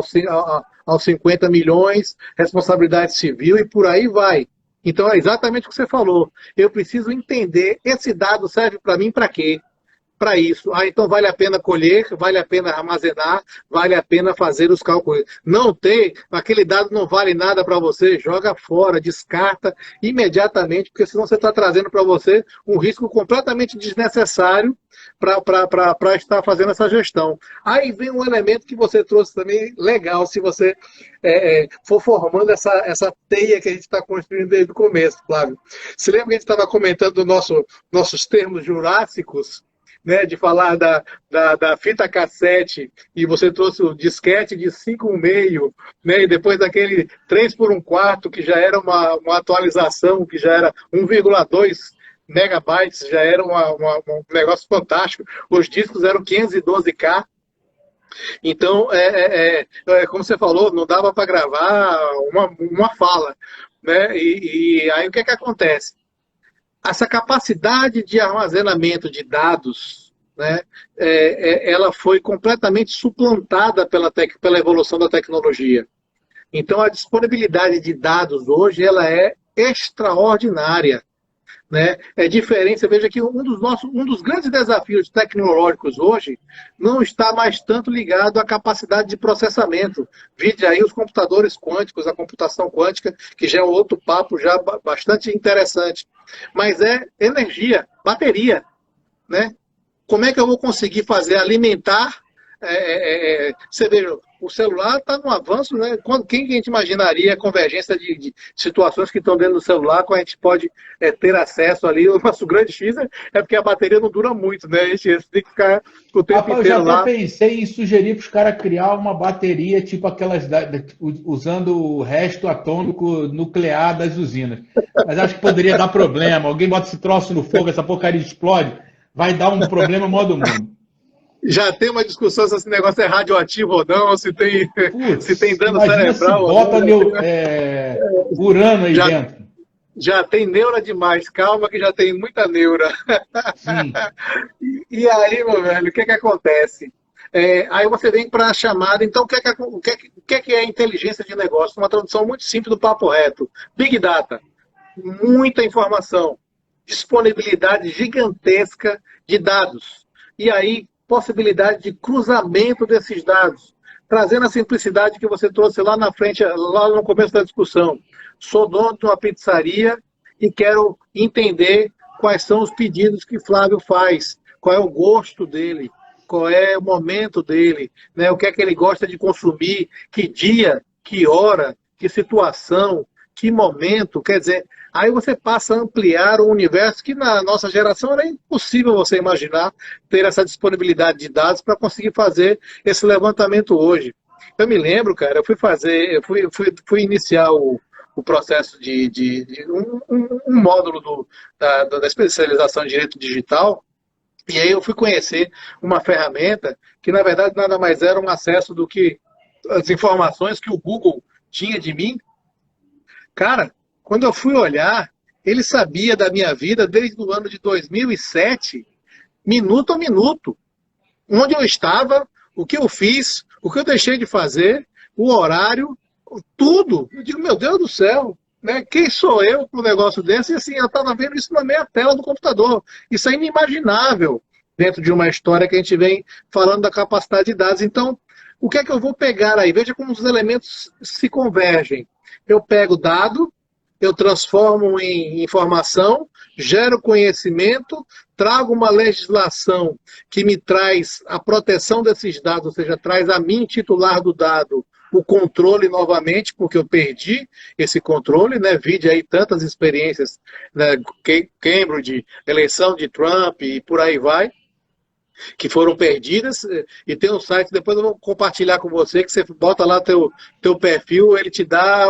aos 50 milhões, responsabilidade civil e por aí vai. Então é exatamente o que você falou. Eu preciso entender, esse dado serve para mim para quê? Para isso. Então vale a pena colher, vale a pena armazenar, vale a pena fazer os cálculos. Não ter, aquele dado não vale nada para você, joga fora, descarta imediatamente, porque senão você está trazendo para você um risco completamente desnecessário para estar fazendo essa gestão. Aí vem um elemento que você trouxe também legal, se você for formando essa teia que a gente está construindo desde o começo, Flávio. Você lembra que a gente estava comentando nossos termos jurássicos? Né, de falar da fita cassete, e você trouxe o disquete de 5,5, né, e depois daquele 3 por 1/4, que já era uma atualização, que já era 1,2 megabytes, já era um negócio fantástico. Os discos eram 512K. Então, como você falou, não dava para gravar uma fala, né? E aí o que é que acontece? Essa capacidade de armazenamento de dados, né, ela foi completamente suplantada pela evolução da tecnologia. Então, a disponibilidade de dados hoje ela é extraordinária. Né? É diferente, você veja que um dos grandes desafios tecnológicos hoje não está mais tanto ligado à capacidade de processamento. Vide aí os computadores quânticos, a computação quântica, que já é um outro papo já bastante interessante. Mas é energia, bateria. Né? Como é que eu vou conseguir fazer alimentar? Você veja, o celular está num avanço, né? Quem que a gente imaginaria a convergência de situações que estão dentro do celular, quando a gente pode ter acesso ali? O nosso grande X é porque a bateria não dura muito, né? A gente tem que ficar o tempo Rapaz, eu já inteiro até lá. pensei em sugerir para os caras criar uma bateria tipo aquelas usando o resto atômico nuclear das usinas. Mas acho que poderia dar problema. Alguém bota esse troço no fogo, essa porcaria explode, vai dar um problema maior do mundo. Já tem uma discussão se esse negócio é radioativo ou não, se tem Putz, dano imagina se cerebral ou bota não. urano aí Já, dentro. já tem neura demais, calma que já tem muita neura. Sim. E aí, meu velho, o que é que acontece? Aí você vem para a chamada. Então, o que é inteligência de negócio? Uma tradução muito simples do papo reto. Big Data. Muita informação. Disponibilidade gigantesca de dados. E aí, possibilidade de cruzamento desses dados. Trazendo a simplicidade que você trouxe lá na frente, lá no começo da discussão. Sou dono de uma pizzaria e quero entender quais são os pedidos que Flávio faz, qual é o gosto dele, qual é o momento dele, né? O que é que ele gosta de consumir, que dia, que hora, que situação, que momento. Quer dizer, aí você passa a ampliar um universo que na nossa geração era impossível você imaginar ter essa disponibilidade de dados para conseguir fazer esse levantamento hoje. Eu me lembro, cara, eu fui iniciar o processo de um módulo da especialização em direito digital. E aí eu fui conhecer uma ferramenta que, na verdade, nada mais era um acesso do que as informações que o Google tinha de mim. Cara, quando eu fui olhar, ele sabia da minha vida desde o ano de 2007, minuto a minuto. Onde eu estava, o que eu fiz, o que eu deixei de fazer, o horário, tudo. Eu digo, meu Deus do céu, né? Quem sou eu para um negócio desse? E assim, eu estava vendo isso na minha tela do computador. Isso é inimaginável dentro de uma história que a gente vem falando da capacidade de dados. Então, o que é que eu vou pegar aí? Veja como os elementos se convergem. Eu pego dado, eu transformo em informação, gero conhecimento, trago uma legislação que me traz a proteção desses dados, ou seja, traz a mim, titular do dado, o controle novamente, porque eu perdi esse controle, né? Vide aí tantas experiências, né? Cambridge, eleição de Trump e por aí vai, que foram perdidas. E tem um site, depois eu vou compartilhar com você, que você bota lá teu perfil, ele te dá,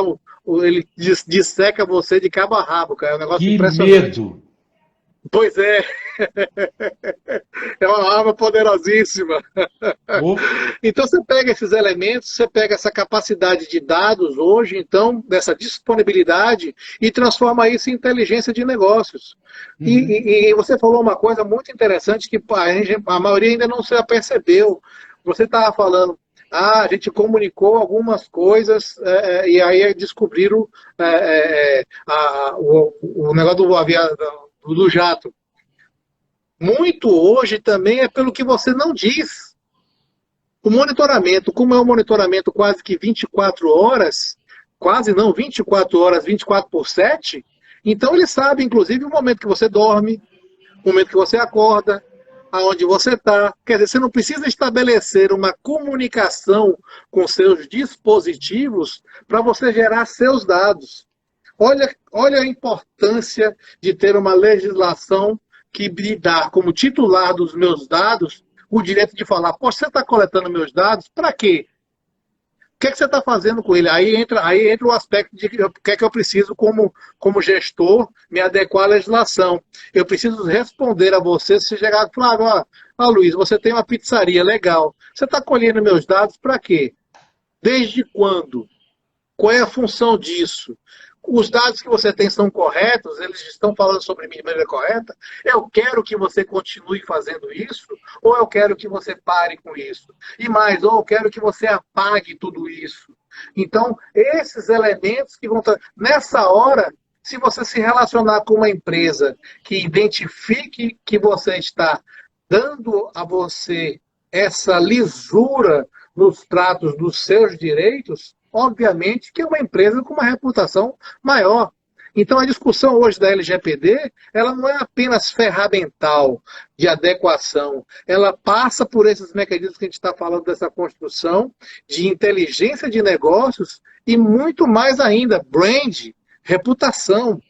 ele disseca você de cabo a rabo, cara. É um negócio Que impressionante. medo! Pois é, é uma arma poderosíssima. Oh, Então você pega esses elementos, você pega essa capacidade de dados hoje, então, dessa disponibilidade, e transforma isso em inteligência de negócios. uhum. E você falou uma coisa muito interessante que a maioria ainda não se apercebeu. Você estava falando, a gente comunicou algumas coisas e aí descobriram o negócio do jato. Muito hoje também é pelo que você não diz. O monitoramento, como é um monitoramento quase que 24 horas, quase não, 24 horas, 24/7, então ele sabe, inclusive, o momento que você dorme, o momento que você acorda, aonde você está. Quer dizer, você não precisa estabelecer uma comunicação com seus dispositivos para você gerar seus dados. Olha a importância de ter uma legislação que me dá como titular dos meus dados o direito de falar, poxa, você está coletando meus dados, para quê? O que é que você está fazendo com ele? Aí entra o aspecto de o que é que eu preciso, como gestor, me adequar à legislação. Eu preciso responder a você se chegar e falar, Ah, Luiz, você tem uma pizzaria, legal. Você está colhendo meus dados para quê? Desde quando? Qual é a função disso? Os dados que você tem são corretos? Eles estão falando sobre mim de maneira correta? Eu quero que você continue fazendo isso? Ou eu quero que você pare com isso? E mais, ou eu quero que você apague tudo isso? Então, esses elementos que vão estar... Nessa hora, se você se relacionar com uma empresa que identifique que você está dando a você essa lisura nos tratos dos seus direitos, obviamente que é uma empresa com uma reputação maior. Então, a discussão hoje da LGPD, ela não é apenas ferramental de adequação, ela passa por esses mecanismos que a gente está falando dessa construção de inteligência de negócios e muito mais ainda, brand, reputação,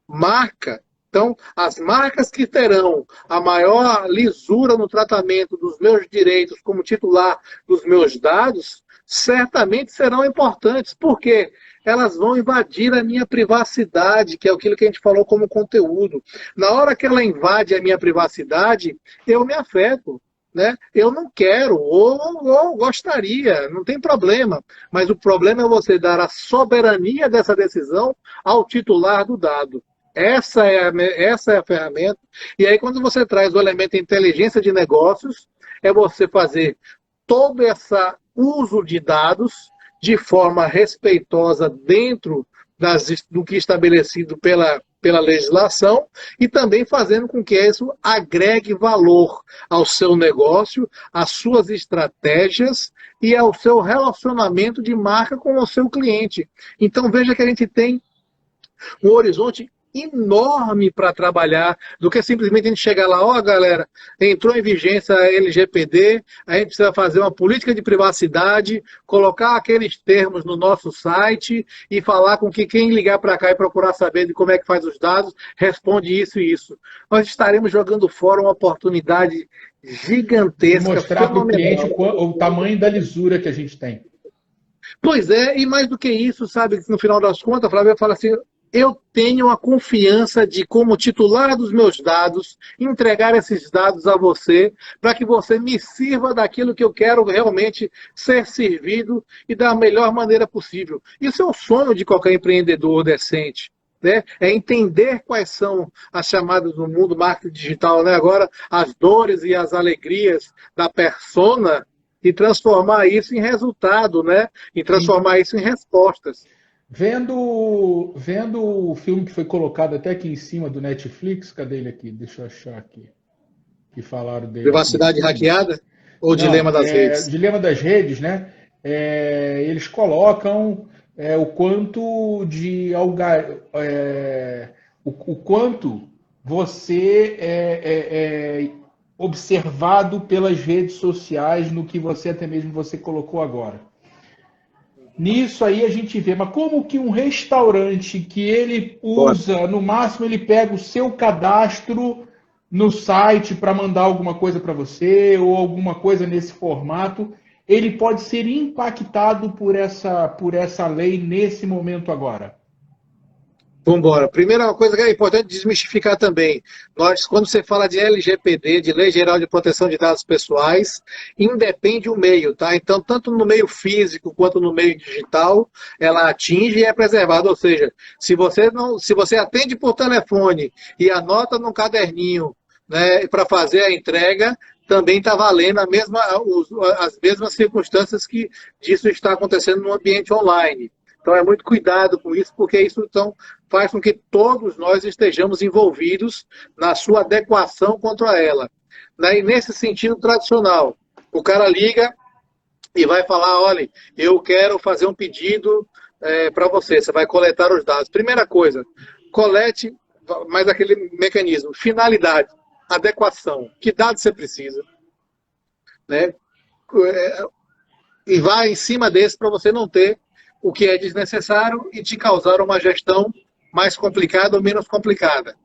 marca. Então, as marcas que terão a maior lisura no tratamento dos meus direitos como titular dos meus dados, certamente serão importantes, porque elas vão invadir a minha privacidade, que é aquilo que a gente falou como conteúdo. Na hora que ela invade a minha privacidade, eu me afeto. Né? Eu não quero, ou gostaria, não tem problema. Mas o problema é você dar a soberania dessa decisão ao titular do dado. Essa é a ferramenta. E aí, quando você traz o elemento inteligência de negócios, é você fazer todo esse uso de dados de forma respeitosa dentro do que é estabelecido pela legislação e também fazendo com que isso agregue valor ao seu negócio, às suas estratégias e ao seu relacionamento de marca com o seu cliente. Então, veja que a gente tem um horizonte enorme para trabalhar, do que simplesmente a gente chegar lá, ó, galera, entrou em vigência a LGPD, a gente precisa fazer uma política de privacidade, colocar aqueles termos no nosso site e falar com que quem ligar para cá e procurar saber de como é que faz os dados, responde isso e isso. Nós estaremos jogando fora uma oportunidade gigantesca, mostrar para o cliente o tamanho da lisura que a gente tem. Pois é, e mais do que isso, sabe, no final das contas, Flávio fala assim, eu tenho a confiança de, como titular dos meus dados, entregar esses dados a você, para que você me sirva daquilo que eu quero realmente ser servido e da melhor maneira possível. Isso é o sonho de qualquer empreendedor decente. Né? É entender quais são as chamadas do mundo marketing digital, né? Agora, as dores e as alegrias da persona e transformar isso em resultado, né? E transformar isso em respostas. Vendo o filme que foi colocado até aqui em cima do Netflix, cadê ele aqui? Deixa eu achar aqui. Que falaram dele. Privacidade hackeada? Ou Dilema das Redes? Dilema das Redes, né? Eles colocam o quanto de o quanto você é observado pelas redes sociais no que você até mesmo você colocou agora. Nisso aí a gente vê, mas como que um restaurante que ele usa, no máximo ele pega o seu cadastro no site para mandar alguma coisa para você ou alguma coisa nesse formato, ele pode ser impactado por essa lei nesse momento agora? Vamos embora. Primeira coisa que é importante desmistificar também. Quando você fala de LGPD, de Lei Geral de Proteção de Dados Pessoais, independe o meio, tá? Então, tanto no meio físico quanto no meio digital, ela atinge e é preservada. Ou seja, se você atende por telefone e anota num caderninho, né, para fazer a entrega, também está valendo as mesmas circunstâncias que disso está acontecendo no ambiente online. Então, é muito cuidado com isso, porque isso então, faz com que todos nós estejamos envolvidos na sua adequação contra ela. E nesse sentido tradicional, o cara liga e vai falar, olha, eu quero fazer um pedido para você, você vai coletar os dados. Primeira coisa, colete mais aquele mecanismo, finalidade, adequação, que dados você precisa, né? E vai em cima desse para você não ter o que é desnecessário e te causar uma gestão mais complicada ou menos complicada.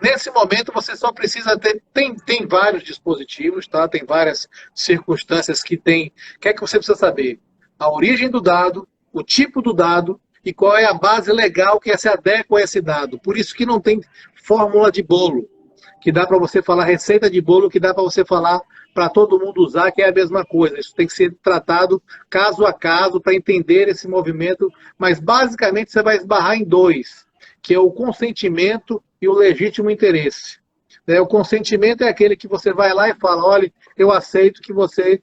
Nesse momento, você só precisa ter... Tem vários dispositivos, tá? Tem várias circunstâncias que tem... O que é que você precisa saber? A origem do dado, o tipo do dado e qual é a base legal que se adequa a esse dado. Por isso que não tem fórmula de bolo, que dá para você falar receita de bolo, que dá para você falar para todo mundo usar, que é a mesma coisa. Isso tem que ser tratado caso a caso para entender esse movimento, mas basicamente você vai esbarrar em dois, que é o consentimento e o legítimo interesse. O consentimento é aquele que você vai lá e fala, olha, eu aceito que você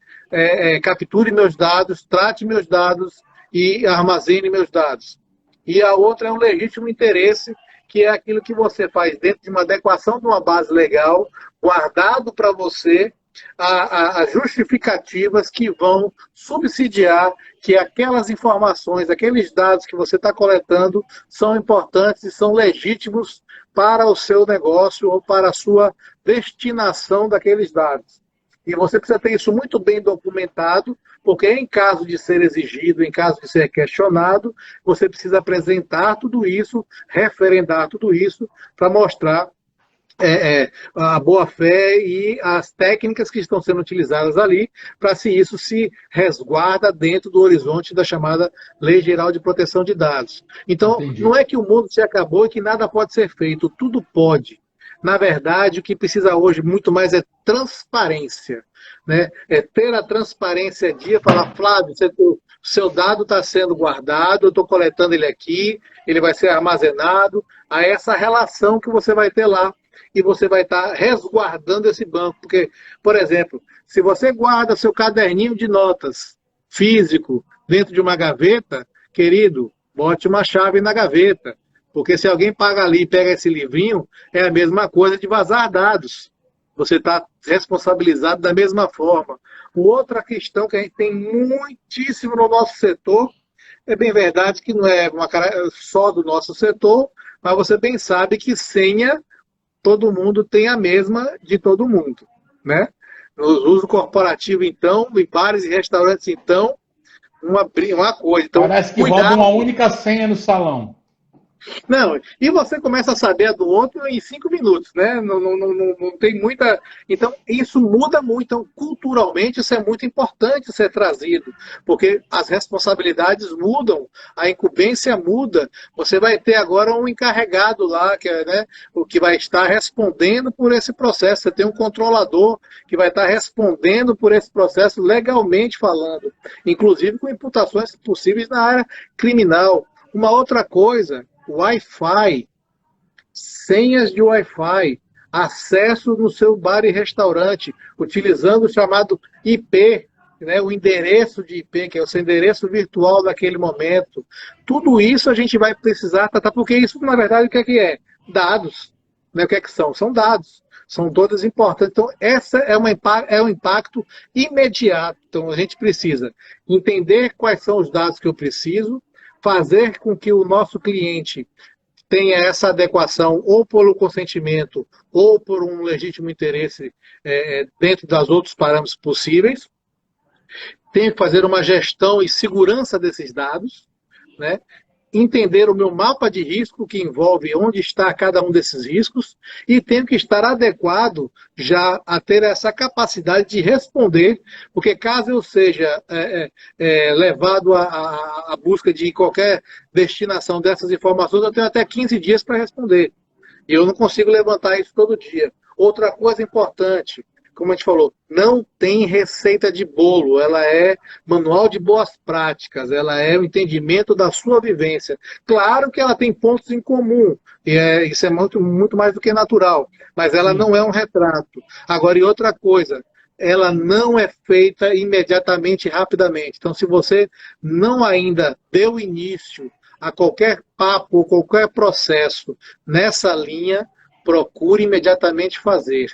capture meus dados, trate meus dados e armazene meus dados. E a outra é um legítimo interesse, que é aquilo que você faz dentro de uma adequação de uma base legal, guardado para você as justificativas que vão subsidiar que aquelas informações, aqueles dados que você está coletando são importantes e são legítimos para o seu negócio ou para a sua destinação daqueles dados. E você precisa ter isso muito bem documentado, porque em caso de ser exigido, em caso de ser questionado, você precisa apresentar tudo isso, referendar tudo isso, para mostrar a boa-fé e as técnicas que estão sendo utilizadas ali, para se isso se resguarda dentro do horizonte da chamada Lei Geral de Proteção de Dados. Então, Entendi. não é que o mundo se acabou e que nada pode ser feito, tudo pode. Na verdade, o que precisa hoje muito mais é transparência, né? É ter a transparência de falar, Flávio, seu dado está sendo guardado, eu estou coletando ele aqui, ele vai ser armazenado, a essa relação que você vai ter lá. E você vai estar resguardando esse banco. Porque, por exemplo, se você guarda seu caderninho de notas físico dentro de uma gaveta, querido, bote uma chave na gaveta. Porque se alguém paga ali e pega esse livrinho, é a mesma coisa de vazar dados. Você está responsabilizado da mesma forma. Outra questão que a gente tem muitíssimo no nosso setor, é bem verdade que não é só do nosso setor, mas você bem sabe que senha todo mundo tem a mesma de todo mundo, né? No uso corporativo, então, em bares e restaurantes, então, uma coisa. Então, parece que roda uma única senha no salão. Não, e você começa a saber a do outro em 5 minutos, né? Não tem muita... Então, isso muda muito. Então, culturalmente, isso é muito importante ser trazido, porque as responsabilidades mudam, a incumbência muda. Você vai ter agora um encarregado lá, que é, né, o que vai estar respondendo por esse processo. Você tem um controlador que vai estar respondendo por esse processo legalmente falando, inclusive com imputações possíveis na área criminal. Uma outra coisa... Wi-Fi, senhas de Wi-Fi, acesso no seu bar e restaurante, utilizando o chamado IP, né, o endereço de IP, que é o seu endereço virtual daquele momento. Tudo isso a gente vai precisar tratar, porque isso, na verdade, o que é? Dados. Né? O que é que são? São dados. São todas importantes. Então, essa é um impacto imediato. Então, a gente precisa entender quais são os dados que eu preciso, fazer com que o nosso cliente tenha essa adequação ou pelo consentimento ou por um legítimo interesse dentro dos outros parâmetros possíveis. Tenho que fazer uma gestão e segurança desses dados, né? Entender o meu mapa de risco, que envolve onde está cada um desses riscos, e tenho que estar adequado já a ter essa capacidade de responder, porque caso eu seja levado à busca de qualquer destinação dessas informações, eu tenho até 15 dias para responder. E eu não consigo levantar isso todo dia. Outra coisa importante, como a gente falou, não tem receita de bolo, ela é manual de boas práticas, ela é o entendimento da sua vivência. Claro que ela tem pontos em comum, e isso é muito mais do que natural, mas ela não é um retrato. Agora, e outra coisa, ela não é feita imediatamente, rapidamente. Então, se você não ainda deu início a qualquer papo, qualquer processo nessa linha, procure imediatamente fazer.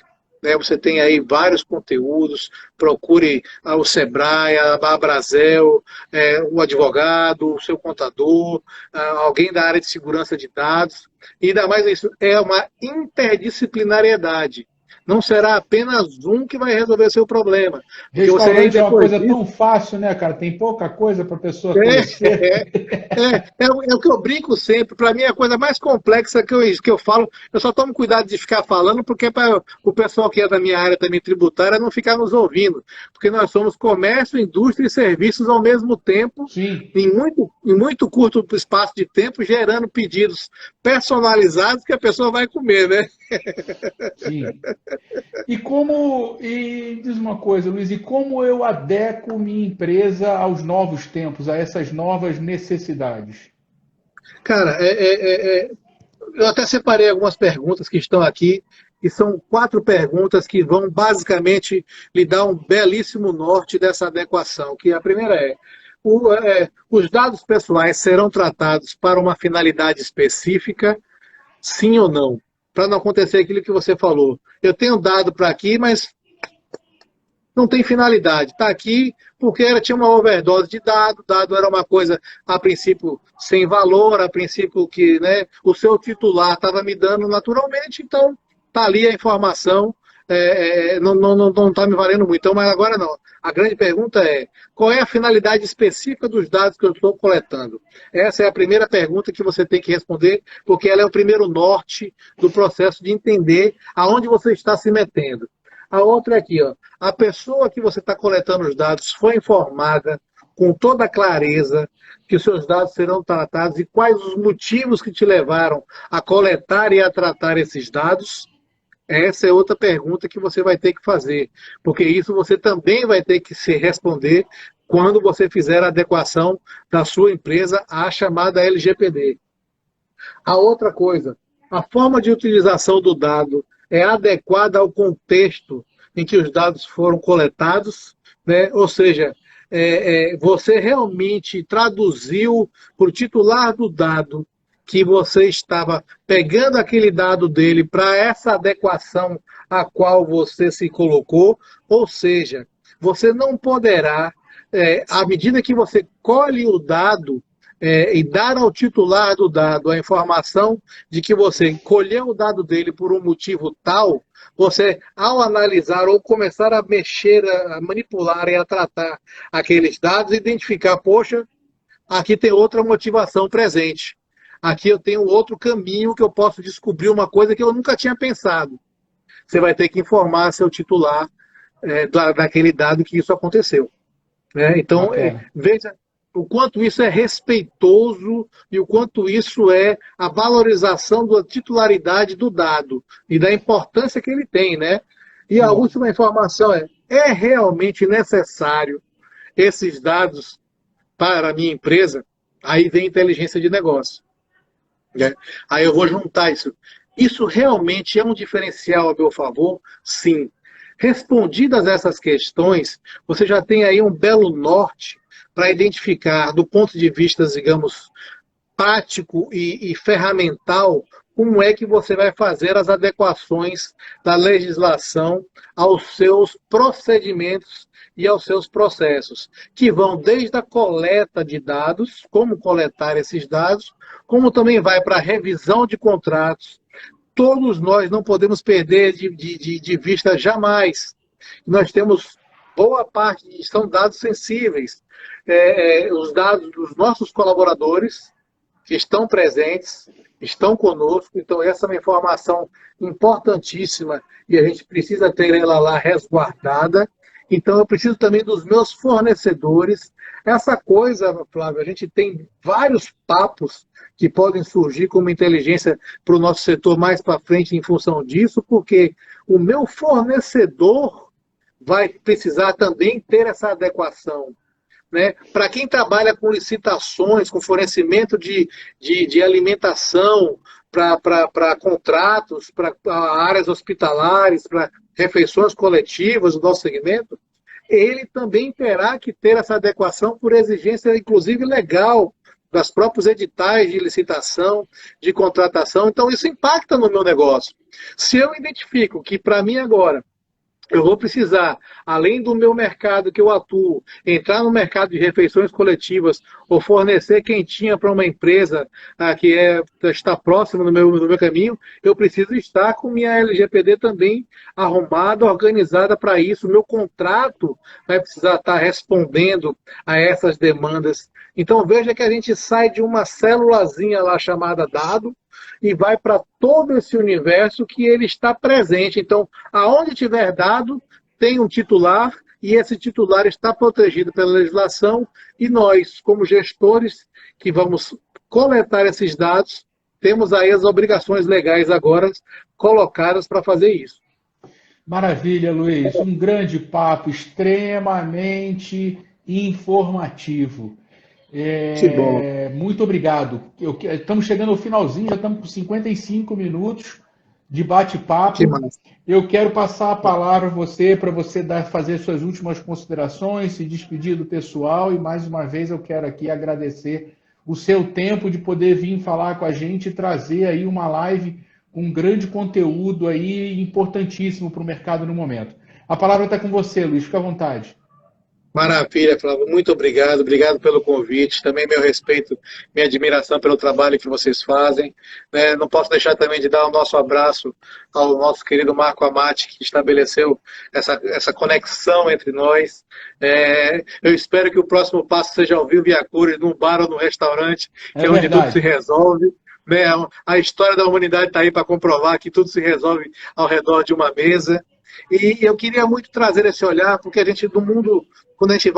Você tem aí vários conteúdos, procure o Sebrae, a Abrazel, o advogado, o seu contador, alguém da área de segurança de dados. E ainda mais isso, é uma interdisciplinariedade. Não será apenas um que vai resolver seu problema. Restaurante é uma coisa tão fácil, né, cara? Tem pouca coisa para a pessoa conhecer. É o que eu brinco sempre. Para mim, é a coisa mais complexa que eu falo. Eu só tomo cuidado de ficar falando, porque para o pessoal que é da minha área também tributária não ficar nos ouvindo. Porque nós somos comércio, indústria e serviços ao mesmo tempo, em muito curto espaço de tempo, gerando pedidos personalizados que a pessoa vai comer, né? Sim. E diz uma coisa, Luiz, e como eu adequo minha empresa aos novos tempos, a essas novas necessidades? Cara, eu até separei algumas perguntas que estão aqui, e são 4 perguntas que vão basicamente lhe dar um belíssimo norte dessa adequação. Que a primeira os dados pessoais serão tratados para uma finalidade específica, sim ou não? Para não acontecer aquilo que você falou. Eu tenho dado para aqui, mas não tem finalidade. Está aqui porque tinha uma overdose de dado, dado era uma coisa, a princípio, sem valor, a princípio que, né, o seu titular estava me dando naturalmente, então está ali a informação, não está me valendo muito. Então, mas agora não. A grande pergunta é, qual é a finalidade específica dos dados que eu estou coletando? Essa é a primeira pergunta que você tem que responder, porque ela é o primeiro norte do processo de entender aonde você está se metendo. A outra é aqui, ó. A pessoa que você está coletando os dados foi informada com toda clareza que os seus dados serão tratados e quais os motivos que te levaram a coletar e a tratar esses dados? Essa é outra pergunta que você vai ter que fazer, porque isso você também vai ter que se responder quando você fizer a adequação da sua empresa à chamada LGPD. A outra coisa, a forma de utilização do dado é adequada ao contexto em que os dados foram coletados, né? Ou seja, você realmente traduziu para o titular do dado que você estava pegando aquele dado dele para essa adequação a qual você se colocou, ou seja, você não poderá, à medida que você colhe o dado, e dar ao titular do dado a informação de que você colheu o dado dele por um motivo tal, você, ao analisar ou começar a mexer, a manipular e a tratar aqueles dados, identificar, poxa, aqui tem outra motivação presente. Aqui eu tenho outro caminho que eu posso descobrir uma coisa que eu nunca tinha pensado. Você vai ter que informar seu titular daquele dado que isso aconteceu. Né? Então, Bacana. veja o quanto isso é respeitoso e o quanto isso é a valorização da titularidade do dado e da importância que ele tem. Né? E a Sim. última informação é realmente necessário esses dados para a minha empresa? Aí vem inteligência de negócio. Né? Aí eu vou juntar isso. Isso realmente é um diferencial a meu favor? Sim. Respondidas essas questões, você já tem aí um belo norte para identificar, do ponto de vista, digamos, prático e ferramental, como é que você vai fazer as adequações da legislação aos seus procedimentos e aos seus processos, que vão desde a coleta de dados, como coletar esses dados, como também vai para a revisão de contratos. Todos nós não podemos perder de vista jamais. Nós temos boa parte, são dados sensíveis. Os dados dos nossos colaboradores, que estão presentes, estão conosco, então essa é uma informação importantíssima e a gente precisa ter ela lá resguardada. Então eu preciso também dos meus fornecedores. Essa coisa, Flávio, a gente tem vários papos que podem surgir como inteligência para o nosso setor mais para frente em função disso, porque o meu fornecedor vai precisar também ter essa adequação. Né? Para quem trabalha com licitações, com fornecimento de alimentação, para contratos, para áreas hospitalares, para refeições coletivas do nosso segmento, ele também terá que ter essa adequação por exigência, inclusive legal, das próprios editais de licitação, de contratação. Então, isso impacta no meu negócio. Se eu identifico que, para mim agora, eu vou precisar, além do meu mercado que eu atuo, entrar no mercado de refeições coletivas ou fornecer quentinha para uma empresa que está próxima do meu caminho, eu preciso estar com minha LGPD também arrumada, organizada para isso. O meu contrato vai precisar estar respondendo a essas demandas. Então veja que a gente sai de uma célulazinha lá chamada dado, e vai para todo esse universo que ele está presente. Então, aonde tiver dado, tem um titular, e esse titular está protegido pela legislação, e nós, como gestores que vamos coletar esses dados, temos aí as obrigações legais agora colocadas para fazer isso. Maravilha, Luiz. Um grande papo, extremamente informativo. Que bom, Muito obrigado. Estamos chegando ao finalzinho, já estamos com 55 minutos de que bate-papo. massa. Eu quero passar a palavra a você para você fazer suas últimas considerações, se despedir do pessoal e mais uma vez eu quero aqui agradecer o seu tempo de poder vir falar com a gente e trazer aí uma live com um grande conteúdo aí importantíssimo para o mercado no momento. A palavra está com você, Luiz, fica à vontade. Maravilha, Flávio. Muito obrigado. Obrigado pelo convite. Também meu respeito, minha admiração pelo trabalho que vocês fazem. Né? Não posso deixar também de dar o nosso abraço ao nosso querido Marco Amati, que estabeleceu essa conexão entre nós. Eu espero que o próximo passo seja ao vivo e a cores, num bar ou num restaurante, que É é onde tudo se verdade. resolve. Né? A história da humanidade está aí para comprovar que tudo se resolve ao redor de uma mesa. E eu queria muito trazer esse olhar, porque a gente, do mundo, quando a gente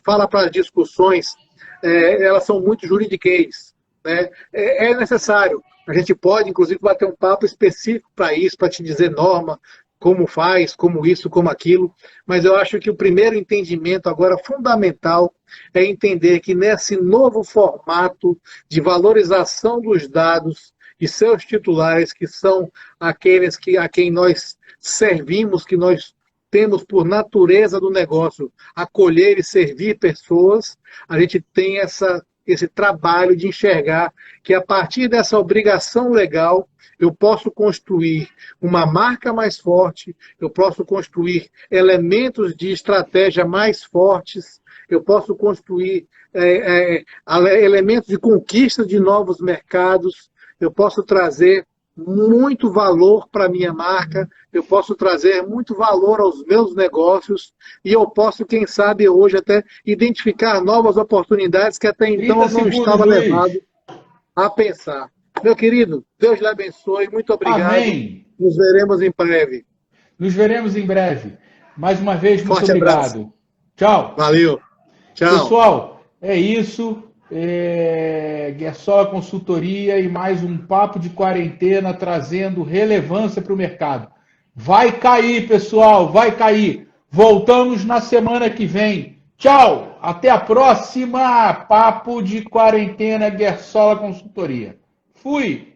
fala para as discussões, elas são muito juridiquês. Né? É necessário. A gente pode, inclusive, bater um papo específico para isso, para te dizer norma, como faz, como isso, como aquilo. Mas eu acho que o primeiro entendimento agora fundamental é entender que nesse novo formato de valorização dos dados e seus titulares, que são aqueles a quem nós servimos, que nós temos por natureza do negócio acolher e servir pessoas, a gente tem esse trabalho de enxergar que a partir dessa obrigação legal eu posso construir uma marca mais forte, eu posso construir elementos de estratégia mais fortes, eu posso construir elementos de conquista de novos mercados, eu posso trazer muito valor para a minha marca, eu posso trazer muito valor aos meus negócios e eu posso, quem sabe, hoje até identificar novas oportunidades que até então 30 eu não segundos, estava Luiz. levado a pensar. Meu querido, Deus lhe abençoe, muito obrigado. Amém. Nos veremos em breve. Nos veremos em breve. Mais uma vez, muito Forte abraço. obrigado. Tchau. Valeu. Tchau. Pessoal, é isso. Guersola Consultoria e mais um papo de quarentena trazendo relevância para o mercado. Vai cair, pessoal, vai cair. Voltamos na semana que vem. Tchau, até a próxima. Papo de quarentena Guersola Consultoria. Fui.